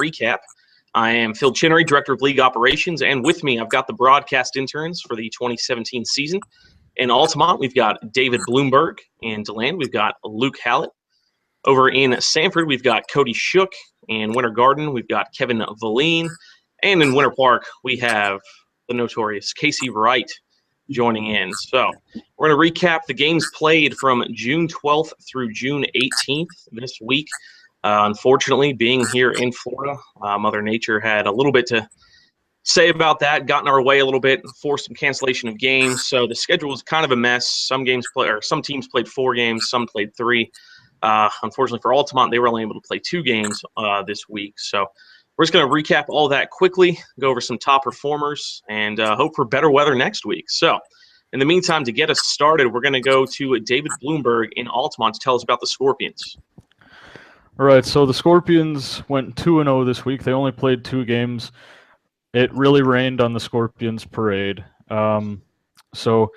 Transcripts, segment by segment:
recap. I am Phil Chinnery, Director of League Operations, and with me I've got the broadcast interns for the 2017 season. In Altamont, we've got David Bloomberg. In DeLand, we've got Luke Hallett. Over in Sanford, we've got Cody Shook. In Winter Garden, we've got Kevin Valine. And in Winter Park, we have the notorious Casey Wright joining in. So we're going to recap the games played from June 12th through June 18th this week. Unfortunately, being here in Florida, Mother Nature had a little bit to say about that, got in our way a little bit, forced some cancellation of games. So the schedule was kind of a mess. Some teams played 4 games, some played 3. Unfortunately for Altamont, they were only able to play 2 games this week. So we're just going to recap all that quickly, go over some top performers, and hope for better weather next week. So in the meantime, to get us started, we're going to go to David Bloomberg in Altamont to tell us about the Scorpions. All right, so the Scorpions went 2-0 this week. They only played 2 games. It really rained on the Scorpions parade. So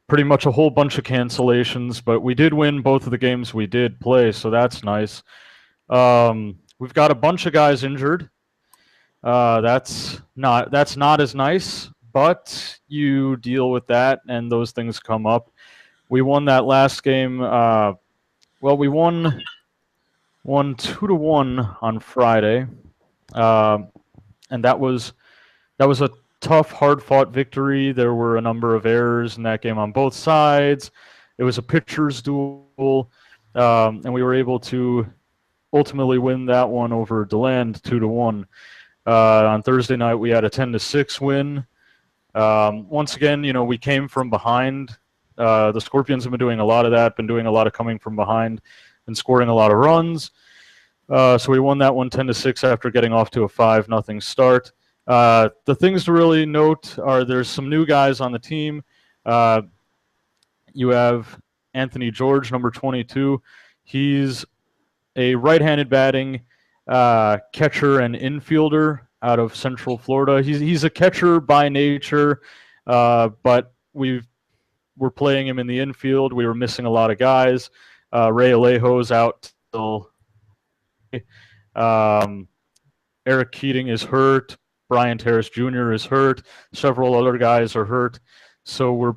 pretty much a whole bunch of cancellations, but we did win both of the games we did play, so that's nice. We've got a bunch of guys injured. That's not as nice, but you deal with that, and those things come up. We won that last game. We won 2-1 on Friday, and that was a tough, hard-fought victory. There were a number of errors in that game on both sides. It was a pitcher's duel, and we were able to ultimately win that one over DeLand 2-1. On Thursday night, we had a 10-6 win. Once again, we came from behind. The Scorpions have been doing a lot of that, been doing a lot of coming from behind and scoring a lot of runs. So we won that one 10-6 after getting off to a 5-0 start. The things to really note are there's some new guys on the team. You have Anthony George, number 22. He's a right-handed batting catcher and infielder out of Central Florida. He's a catcher by nature, but we're playing him in the infield. We were missing a lot of guys. Ray Alejo's out till Eric Keating is hurt. Brian Terrace Jr. is hurt. Several other guys are hurt. So we're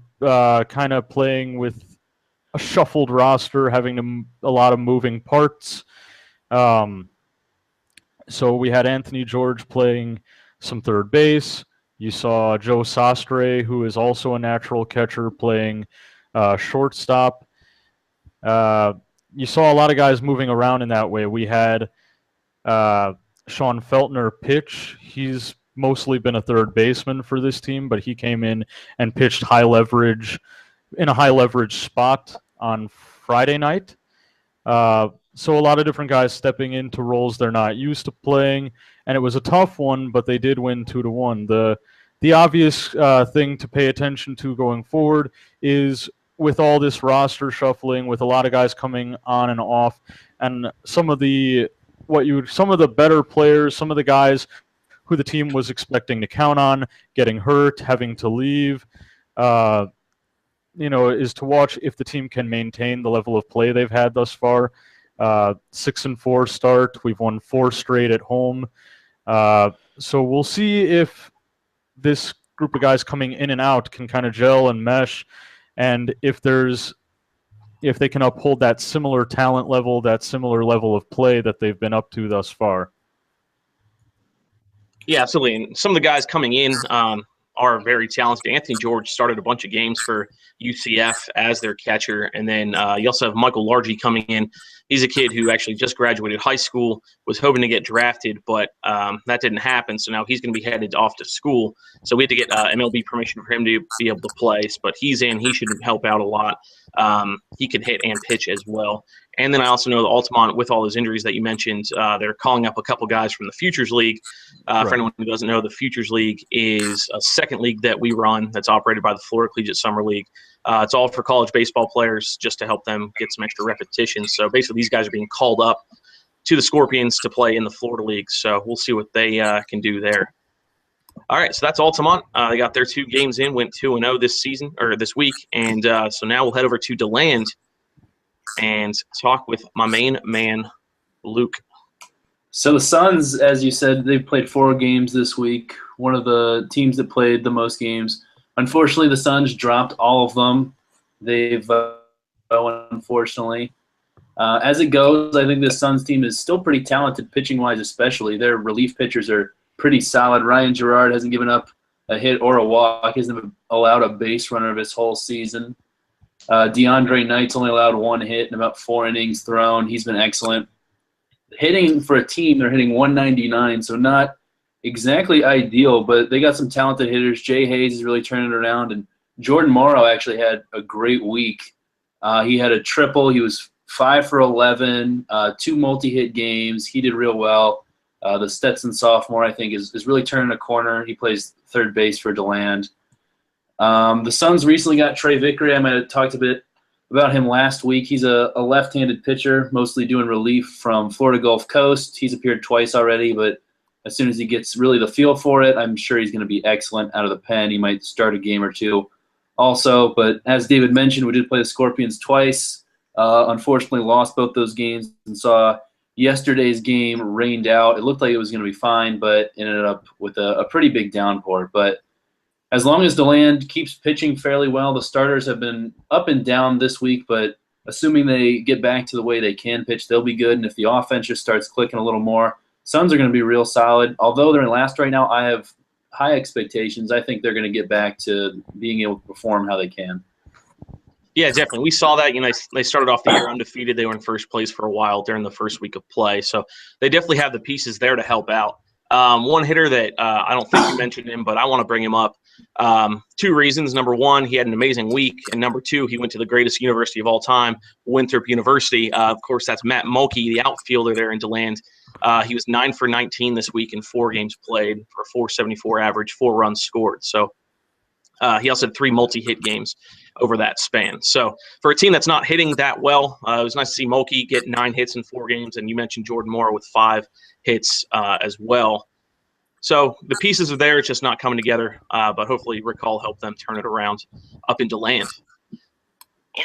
kind of playing with a shuffled roster, having a lot of moving parts. So we had Anthony George playing some third base. You saw Joe Sastre, who is also a natural catcher, playing shortstop. You saw a lot of guys moving around in that way. We had Sean Feltner pitch. He's mostly been a third baseman for this team, but he came in and pitched in a high leverage spot on Friday night. So a lot of different guys stepping into roles they're not used to playing, and it was a tough one, but they did win 2-1. The obvious thing to pay attention to going forward is, with all this roster shuffling, with a lot of guys coming on and off, and some of the better players, some of the guys who the team was expecting to count on getting hurt, having to leave, is to watch if the team can maintain the level of play they've had thus far. 6-4 start. We've won 4 straight at home. So we'll see if this group of guys coming in and out can kind of gel and mesh, and if they can uphold that similar talent level, that similar level of play that they've been up to thus far. Yeah, absolutely. And some of the guys coming in are very talented. Anthony George started a bunch of games for UCF as their catcher. And then you also have Michael Largy coming in. He's a kid who actually just graduated high school, was hoping to get drafted, but that didn't happen. So now he's going to be headed off to school. So we had to get MLB permission for him to be able to play. But he's in. He should help out a lot. He can hit and pitch as well. And then I also know that Altamont, with all those injuries that you mentioned, they're calling up a couple guys from the Futures League. Right. For anyone who doesn't know, the Futures League is a second league that we run that's operated by the Florida Collegiate Summer League. It's all for college baseball players just to help them get some extra repetition. So basically these guys are being called up to the Scorpions to play in the Florida League. So we'll see what they can do there. All right, so that's Altamont. They got their 2 games in, went 2-0 this week. And so now we'll head over to DeLand and talk with my main man, Luke. So the Suns, as you said, they've played 4 games this week. One of the teams that played the most games. Unfortunately, the Suns dropped all of them. They've unfortunately. As it goes, I think the Suns team is still pretty talented pitching-wise, especially. Their relief pitchers are pretty solid. Ryan Gerard hasn't given up a hit or a walk. He hasn't allowed a base runner of his whole season. DeAndre Knight's only allowed 1 hit in about 4 innings thrown. He's been excellent. Hitting for a team, they're hitting 199, so not exactly ideal, but they got some talented hitters. Jay Hayes is really turning it around, and Jordan Morrow actually had a great week. He had a triple. He was 5 for 11, 2 multi-hit games. He did real well. The Stetson sophomore, I think, is really turning a corner. He plays third base for DeLand. The Suns recently got Trey Vickery. I might have talked a bit about him last week. He's a left-handed pitcher, mostly doing relief from Florida Gulf Coast. He's appeared twice already, but as soon as he gets really the feel for it, I'm sure he's going to be excellent out of the pen. He might start a game or two also. But as David mentioned, we did play the Scorpions twice. Unfortunately, lost both those games and saw yesterday's game rained out. It looked like it was going to be fine, but ended up with a pretty big downpour. But as long as DeLand keeps pitching fairly well, the starters have been up and down this week, but assuming they get back to the way they can pitch, they'll be good. And if the offense just starts clicking a little more, Suns are going to be real solid. Although they're in last right now, I have high expectations. I think they're going to get back to being able to perform how they can. Yeah, definitely. We saw that. They started off the year undefeated. They were in first place for a while during the first week of play. So they definitely have the pieces there to help out. One hitter that I don't think you mentioned him, but I want to bring him up. 2 reasons. Number 1, he had an amazing week. And number 2, he went to the greatest university of all time, Winthrop University. Of course, that's Matt Mulkey, the outfielder there in DeLand. He was 9 for 19 this week in 4 games played for a 474 average, 4 runs scored. So he also had 3 multi-hit games over that span. So for a team that's not hitting that well, it was nice to see Mulkey get 9 hits in 4 games, and you mentioned Jordan Morrow with 5 hits as well. So the pieces are there, it's just not coming together, but hopefully Rick Hall helped them turn it around up into DeLand.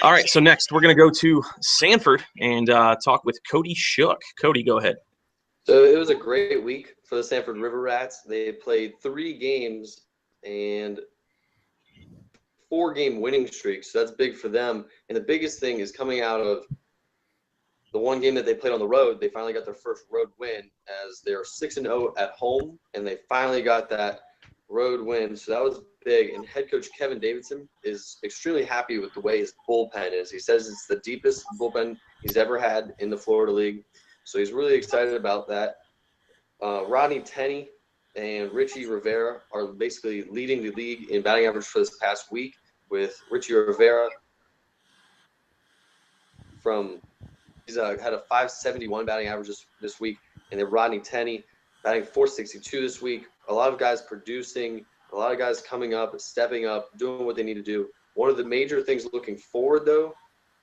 All right, so next we're going to go to Sanford and talk with Cody Shook. Cody, go ahead. So it was a great week for the Sanford River Rats. They played 3 games and 4-game winning streak, so that's big for them. And the biggest thing is coming out of the one game that they played on the road, they finally got their first road win as they're 6-0 at home, and they finally got that road win. So that was big. And head coach Kevin Davidson is extremely happy with the way his bullpen is. He says it's the deepest bullpen he's ever had in the Florida League. So he's really excited about that. Rodney Tenney and Richie Rivera are basically leading the league in batting average for this past week, with Richie Rivera he's had a 571 batting average this week, and then Rodney Tenney batting 462 this week. A lot of guys producing, a lot of guys coming up, stepping up, doing what they need to do. One of the major things looking forward, though,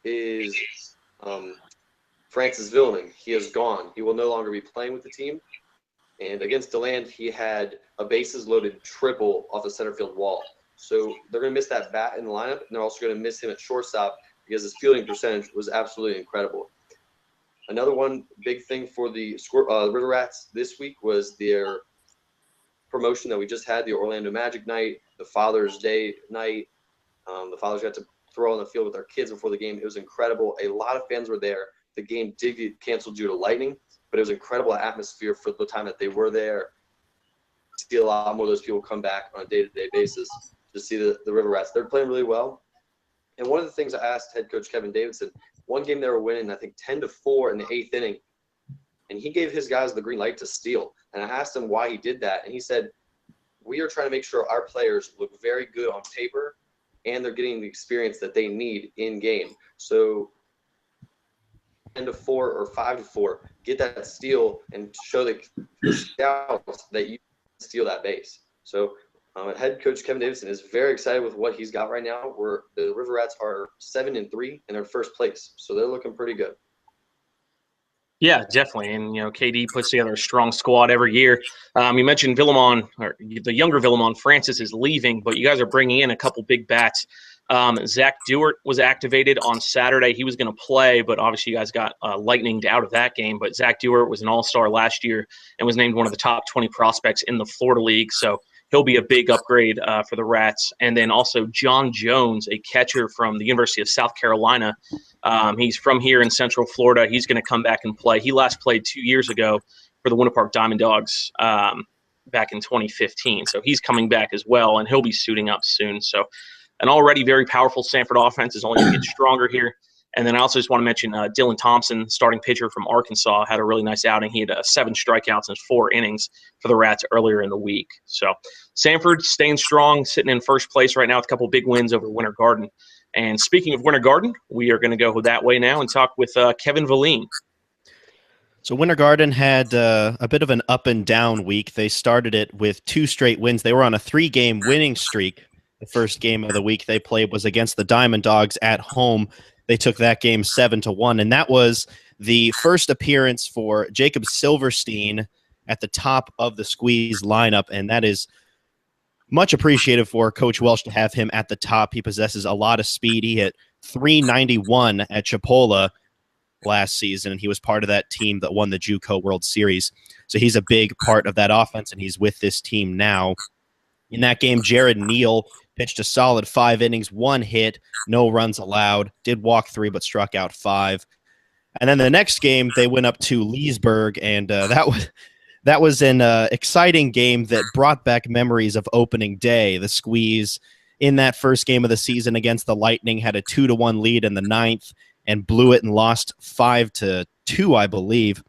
is Francis Villening. He is gone. He will no longer be playing with the team. And against DeLand, he had a bases-loaded triple off the center field wall. So they're going to miss that bat in the lineup, and they're also going to miss him at shortstop because his fielding percentage was absolutely incredible. Another one big thing for the River Rats this week was their promotion that we just had, the Orlando Magic night, the Father's Day night. The fathers got to throw on the field with their kids before the game. It was incredible. A lot of fans were there. The game did get canceled due to lightning, but it was incredible atmosphere for the time that they were there. See a lot more of those people come back on a day-to-day basis to see the River Rats. They're playing really well. And one of the things I asked head coach Kevin Davidson, one game they were winning, I think 10-4 in the 8th inning, and he gave his guys the green light to steal. And I asked him why he did that, and he said, we are trying to make sure our players look very good on paper and they're getting the experience that they need in game. So 10-4 or 5-4, get that steal and show the scouts that you can steal that base. So head coach Kevin Davidson is very excited with what he's got right now. Where the River Rats are 7-3 and they're first place, so they're looking pretty good. Yeah, definitely. And, KD puts together a strong squad every year. You mentioned Villamon, or the younger Villamon Francis is leaving, but you guys are bringing in a couple big bats. Zach Dewart was activated on Saturday. He was going to play, but obviously you guys got lightninged out of that game. But Zach Dewart was an all-star last year and was named one of the top 20 prospects in the Florida League. So he'll be a big upgrade for the Rats. And then also John Jones, a catcher from the University of South Carolina. He's from here in Central Florida. He's going to come back and play. He last played 2 years ago for the Winter Park Diamond Dogs back in 2015. So he's coming back as well, and he'll be suiting up soon. So an already very powerful Sanford offense is only going to get stronger here. And then I also just want to mention Dylan Thompson, starting pitcher from Arkansas, had a really nice outing. He had 7 strikeouts in 4 innings for the Rats earlier in the week. So Sanford staying strong, sitting in first place right now with a couple big wins over Winter Garden. And speaking of Winter Garden, we are going to go that way now and talk with Kevin Valine. So Winter Garden had a bit of an up and down week. They started it with 2 straight wins. They were on a 3-game winning streak. The first game of the week they played was against the Diamond Dogs at home. They took that game 7-1, and that was the first appearance for Jacob Silverstein at the top of the Squeeze lineup, and that is much appreciated for Coach Welsh to have him at the top. He possesses a lot of speed. He hit .391 at Chipola last season, and he was part of that team that won the JUCO World Series. So he's a big part of that offense, and he's with this team now. In that game, Jared Neal pitched a solid 5 innings, 1 hit, no runs allowed, did walk 3 but struck out 5. And then the next game, they went up to Leesburg, and that was an exciting game that brought back memories of opening day. The Squeeze, in that first game of the season against the Lightning, had a 2-1 lead in the 9th and blew it and lost 5-2, I believe.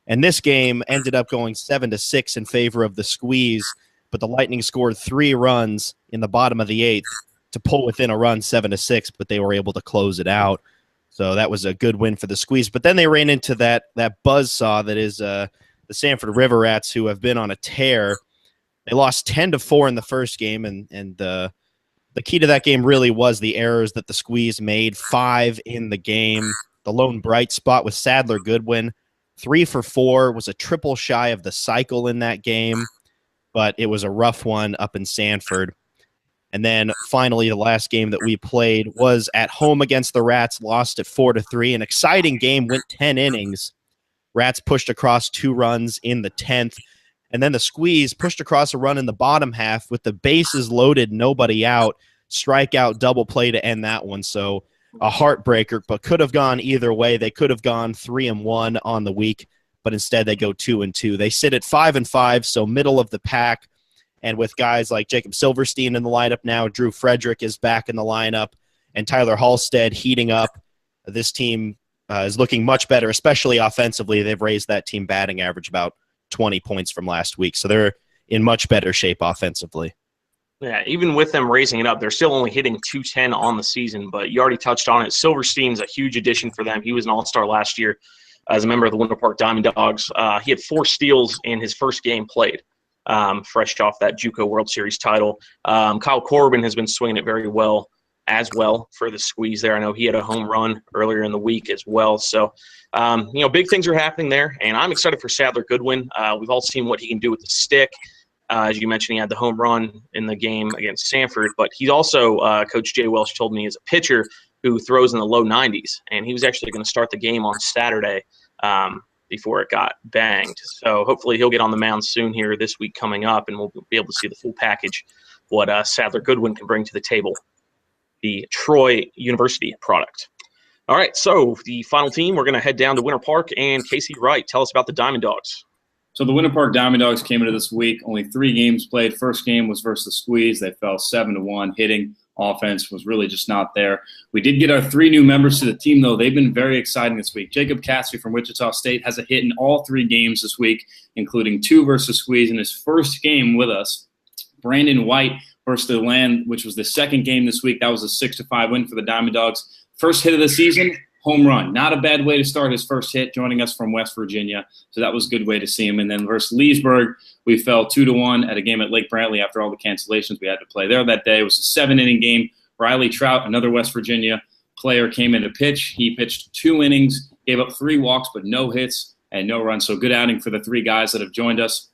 And this game ended up going 7-6 in favor of the Squeeze, but the Lightning scored 3 runs in the bottom of the 8th to pull within a run 7-6, but they were able to close it out. So that was a good win for the Squeeze. But then they ran into that buzzsaw that is the Sanford River Rats, who have been on a tear. They lost 10-4 in the first game, and the key to that game really was the errors that the Squeeze made. 5 in the game. The lone bright spot was Sadler Goodwin. 3 for 4, was a triple shy of the cycle in that game, but it was a rough one up in Sanford. And then finally, the last game that we played was at home against the Rats, lost at 4-3. An exciting game, went 10 innings. Rats pushed across 2 runs in the 10th. And then the Squeeze pushed across a run in the bottom half with the bases loaded, nobody out, strikeout, double play to end that one. So a heartbreaker, but could have gone either way. They could have gone 3-1 on the week, but instead they go 2-2. They sit at 5-5, so middle of the pack. And with guys like Jacob Silverstein in the lineup now, Drew Frederick is back in the lineup, and Tyler Halstead heating up, this team is looking much better, especially offensively. They've raised that team batting average about 20 points from last week, so they're in much better shape offensively. Yeah, even with them raising it up, they're still only hitting .210 on the season, but you already touched on it. Silverstein's a huge addition for them. He was an all-star last year as a member of the Winter Park Diamond Dogs. He had 4 steals in his first game played, fresh off that JUCO World Series title. Kyle Corbin has been swinging it very well as well for the Squeeze there. I know he had a home run earlier in the week as well. So, big things are happening there, and I'm excited for Sadler Goodwin. We've all seen what he can do with the stick. As you mentioned, he had the home run in the game against Sanford, but he's also, Coach Jay Welsh told me, is a pitcher who throws in the low 90s, and he was actually going to start the game on Saturday before it got banged. So hopefully he'll get on the mound soon here this week coming up, and we'll be able to see the full package, what Sadler Goodwin can bring to the table, the Troy University product. All right, so the final team, we're going to head down to Winter Park, and Casey Wright, tell us about the Diamond Dogs. So the Winter Park Diamond Dogs came into this week, only 3 games played. First game was versus the Squeeze. They fell 7-1. Hitting offense was really just not there. We did get our 3 new members to the team, though. They've been very exciting this week. Jacob Cassidy from Wichita State has a hit in all 3 games this week, including 2 versus Squeeze in his first game with us. Brandon White versus the Land, which was the second game this week. That was a 6-5 win for the Diamond Dogs. First hit of the season, home run. Not a bad way to start his first hit, joining us from West Virginia. So that was a good way to see him. And then versus Leesburg, we fell 2-1 at a game at Lake Brantley after all the cancellations we had to play there that day. It was a 7-inning game. Riley Trout, another West Virginia player, came in to pitch. He pitched 2 innings, gave up 3 walks, but no hits and no runs. So good outing for the 3 guys that have joined us.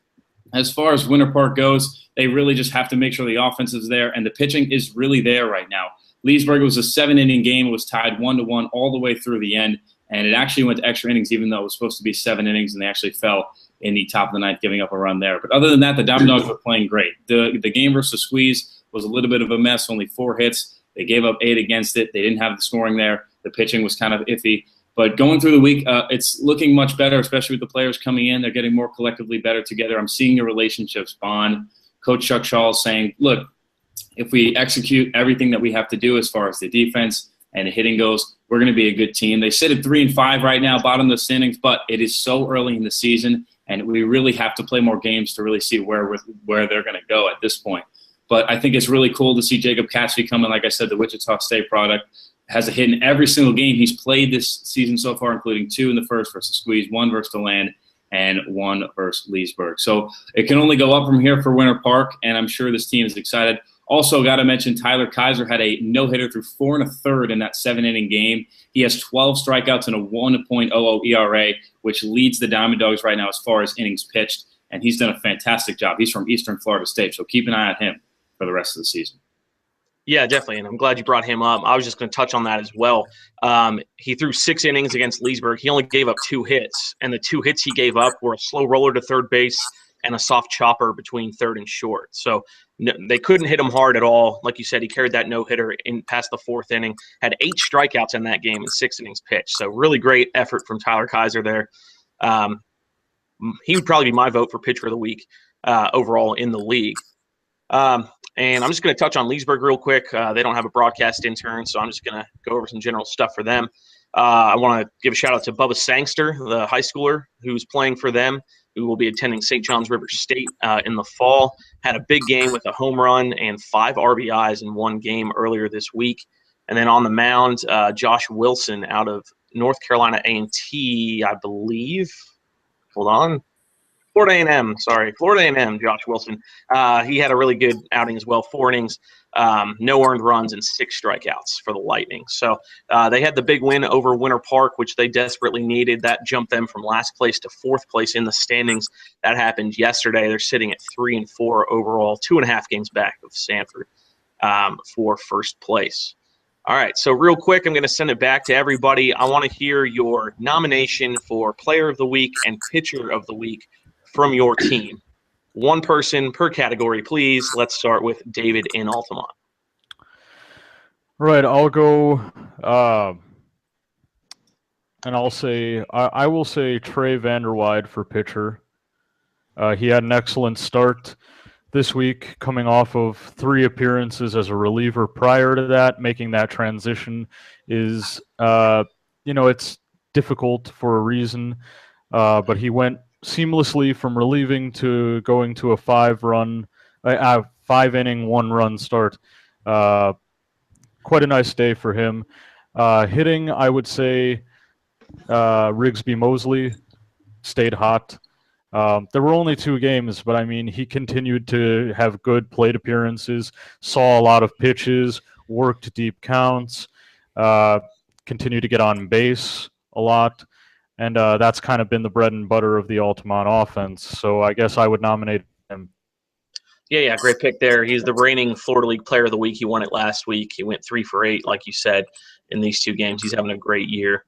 As far as Winter Park goes, they really just have to make sure the offense is there, and the pitching is really there right now. Leesburg, it was a 7-inning game. It was tied 1-1 all the way through the end, and it actually went to extra innings, even though it was supposed to be 7 innings, and they actually fell in the top of the ninth, giving up a run there. But other than that, the Diamond Dogs were playing great. The game versus Squeeze was a little bit of a mess, only 4 hits. They gave up 8 against it. They didn't have the scoring there. The pitching was kind of iffy. But going through the week, it's looking much better, especially with the players coming in. They're getting more collectively better together. I'm seeing the relationships bond. Coach Chuck Shaw is saying, look, if we execute everything that we have to do as far as the defense and the hitting goes, we're going to be a good team. They sit at 3-5 right now, bottom of the standings, but it is so early in the season, and we really have to play more games to really see where they're going to go at this point. But I think it's really cool to see Jacob Cassidy come in. Like I said, the Wichita State product has a hit in every single game he's played this season so far, including 2 in the first versus Squeeze, 1 versus DeLand, and 1 versus Leesburg. So it can only go up from here for Winter Park, and I'm sure this team is excited. Also, got to mention Tyler Kaiser had a no-hitter through 4 1/3 in that 7-inning game. He has 12 strikeouts and a 1.00 ERA, which leads the Diamond Dogs right now as far as innings pitched, and he's done a fantastic job. He's from Eastern Florida State, so keep an eye on him for the rest of the season. Yeah, definitely, and I'm glad you brought him up. I was just going to touch on that as well. He threw 6 innings against Leesburg. He only gave up 2 hits, and the 2 hits he gave up were a slow roller to third base and a soft chopper between third and short. So they couldn't hit him hard at all. Like you said, he carried that no-hitter in past the 4th inning, had 8 strikeouts in that game in 6 innings pitched. So really great effort from Tyler Kaiser there. He would probably be my vote for pitcher of the week overall in the league. And I'm just going to touch on Leesburg real quick. They don't have a broadcast intern, so I'm just going to go over some general stuff for them. I want to give a shout-out to Bubba Sangster, the high schooler who's playing for them, who will be attending St. John's River State in the fall. Had a big game with a home run and 5 RBIs in one game earlier this week. And then on the mound, Josh Wilson out of North Carolina A&T, I believe. Hold on. Florida A&M, Josh Wilson. He had a really good outing as well, 4 innings, no earned runs, and 6 strikeouts for the Lightning. So they had the big win over Winter Park, which they desperately needed. That jumped them from last place to 4th place in the standings. That happened yesterday. They're sitting at 3-4 overall, 2.5 games back of Sanford for first place. All right, so real quick, I'm going to send it back to everybody. I want to hear your nomination for Player of the Week and Pitcher of the Week from your team. 1 person per category, please. Let's start with David in Altamont. Right, I'll go, and I'll say, I will say Trey Vanderweide for pitcher. He had an excellent start this week, coming off of 3 appearances as a reliever prior to that. Making that transition is, it's difficult for a reason, but he went seamlessly from relieving to going to a 5-inning, 1-run start. Quite a nice day for him. Hitting, I would say Rigsby Mosley stayed hot. There were only 2 games, but I mean, he continued to have good plate appearances, saw a lot of pitches, worked deep counts, continued to get on base a lot. And that's kind of been the bread and butter of the Altamont offense. So I guess I would nominate him. Yeah, great pick there. He's the reigning Florida League Player of the Week. He won it last week. He went 3 for 8, like you said, in these 2 games. He's having a great year.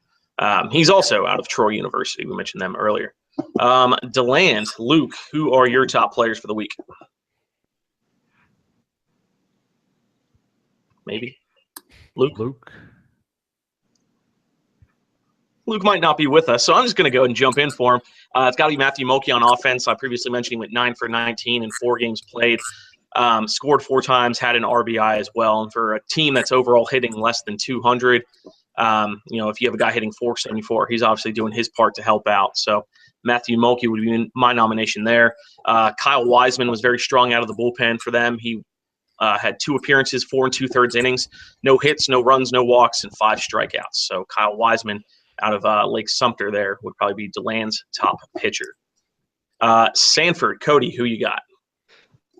He's also out of Troy University. We mentioned them earlier. DeLand, Luke, who are your top players for the week? Maybe. Luke might not be with us, so I'm just going to go ahead and jump in for him. It's got to be Matthew Moki on offense. I previously mentioned he went 9 for 19 in 4 games played. Scored 4 times, had an RBI as well. And for a team that's overall hitting less than 200, if you have a guy hitting 474, he's obviously doing his part to help out. So Matthew Moki would be my nomination there. Kyle Wiseman was very strong out of the bullpen for them. He had 2 appearances, 4 2/3 innings, no hits, no runs, no walks, and 5 strikeouts. So Kyle Wiseman out of Lake Sumter there would probably be DeLand's top pitcher. Sanford, Cody, who you got?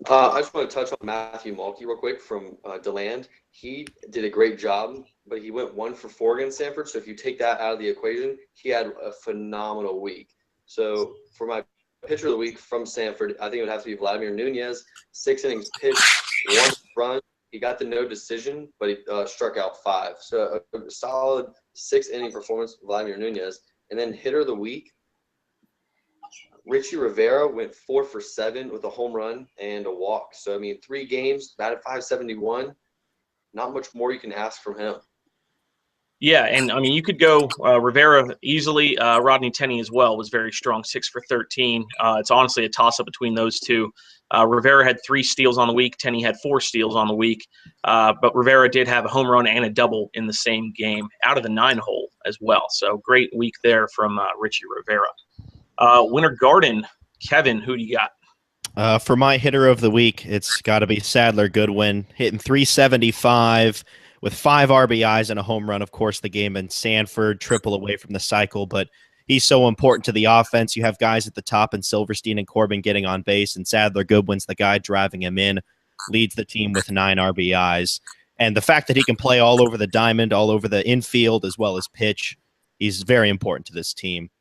I just want to touch on Matthew Mulkey real quick from DeLand. He did a great job, but he went 1 for 4 against Sanford. So if you take that out of the equation, he had a phenomenal week. So for my pitcher of the week from Sanford, I think it would have to be Vladimir Nunez. 6 innings pitched, 1 run. He got the no decision, but he struck out 5. So a solid 6-inning performance from Vladimir Nunez. And then hitter of the week, Richie Rivera went 4 for 7 with a home run and a walk. So, I mean, 3 games, batted .571. Not much more you can ask from him. Yeah, and I mean, you could go Rivera easily. Rodney Tenney as well was very strong, 6 for 13. It's honestly a toss-up between those two. Rivera had 3 steals on the week. Tenney had 4 steals on the week. But Rivera did have a home run and a double in the same game out of the 9-hole as well. So great week there from Richie Rivera. Winter Garden, Kevin, who do you got? For my hitter of the week, it's got to be Sadler Goodwin, hitting .375 with 5 RBIs and a home run. Of course, the game in Sanford, triple away from the cycle, but he's so important to the offense. You have guys at the top in Silverstein and Corbin getting on base, and Sadler Goodwin's the guy driving him in, leads the team with 9 RBIs. And the fact that he can play all over the diamond, all over the infield, as well as pitch, he's very important to this team.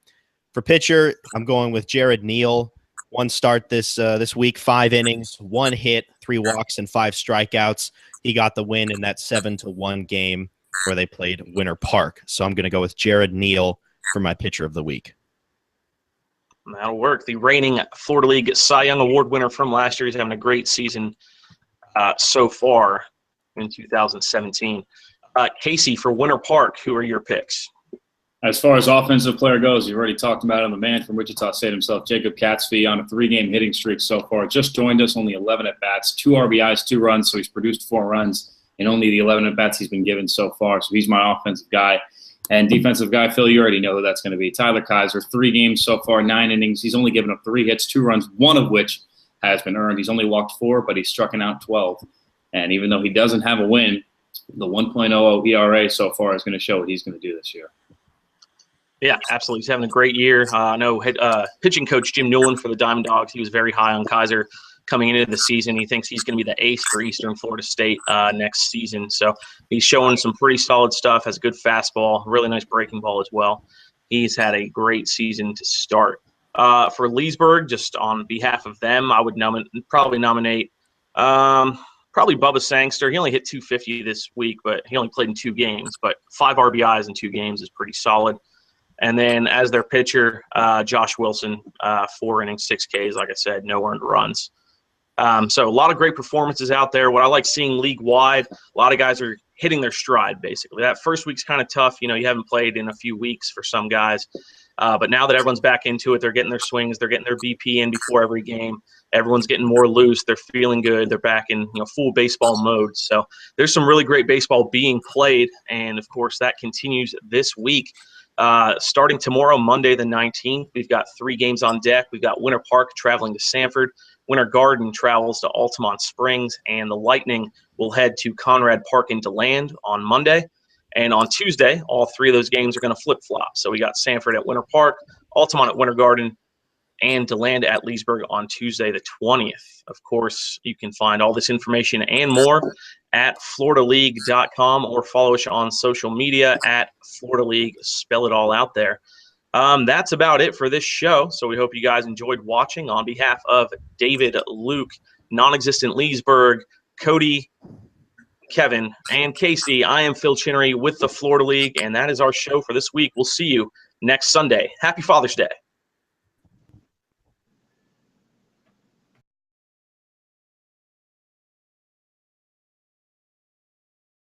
For pitcher, I'm going with Jared Neal. 1 start this week, 5 innings, 1 hit, 3 walks, and 5 strikeouts. He got the win in that 7-1 game where they played Winter Park. So I'm going to go with Jared Neal for my pitcher of the week. That'll work. The reigning Florida League Cy Young Award winner from last year. He's having a great season so far in 2017. Casey, for Winter Park, who are your picks? As far as offensive player goes, you already talked about him, the man from Wichita State himself, Jacob Catsby, on a 3-game hitting streak so far. Just joined us, only 11 at-bats, 2 RBIs, 2 runs, so he's produced 4 runs in only the 11 at-bats he's been given so far. So he's my offensive guy. And defensive guy, Phil, you already know who that's going to be. Tyler Kaiser, 3 games so far, 9 innings. He's only given up 3 hits, 2 runs, 1 of which has been earned. He's only walked 4, but he's struck out 12. And even though he doesn't have a win, the 1.00 ERA so far is going to show what he's going to do this year. Yeah, absolutely. He's having a great year. I know pitching coach Jim Newland for the Diamond Dogs, he was very high on Kaiser coming into the season. He thinks he's going to be the ace for Eastern Florida State next season. So he's showing some pretty solid stuff, has a good fastball, really nice breaking ball as well. He's had a great season to start. For Leesburg, just on behalf of them, I would probably nominate Bubba Sangster. He only hit .250 this week, but he only played in 2 games. But 5 RBIs in 2 games is pretty solid. And then as their pitcher, Josh Wilson, 4 innings, 6 Ks, like I said, no earned runs. So a lot of great performances out there. What I like seeing league-wide, a lot of guys are hitting their stride, basically. That first week's kind of tough. You know, you haven't played in a few weeks for some guys. But now that everyone's back into it, they're getting their swings, they're getting their BP in before every game. Everyone's getting more loose. They're feeling good. They're back in full baseball mode. So there's some really great baseball being played. And, of course, that continues this week. Starting tomorrow, Monday the 19th, we've got 3 games on deck. We've got Winter Park traveling to Sanford. Winter Garden travels to Altamont Springs. And the Lightning will head to Conrad Park in DeLand on Monday. And on Tuesday, all 3 of those games are going to flip-flop. So we got Sanford at Winter Park, Altamont at Winter Garden, and DeLand at Leesburg on Tuesday the 20th. Of course, you can find all this information and more at FloridaLeague.com or follow us on social media at Florida League. Spell it all out there. That's about it for this show. So we hope you guys enjoyed watching. On behalf of David, Luke, non-existent Leesburg, Cody, Kevin, and Casey, I am Phil Chinnery with the Florida League, and that is our show for this week. We'll see you next Sunday. Happy Father's Day.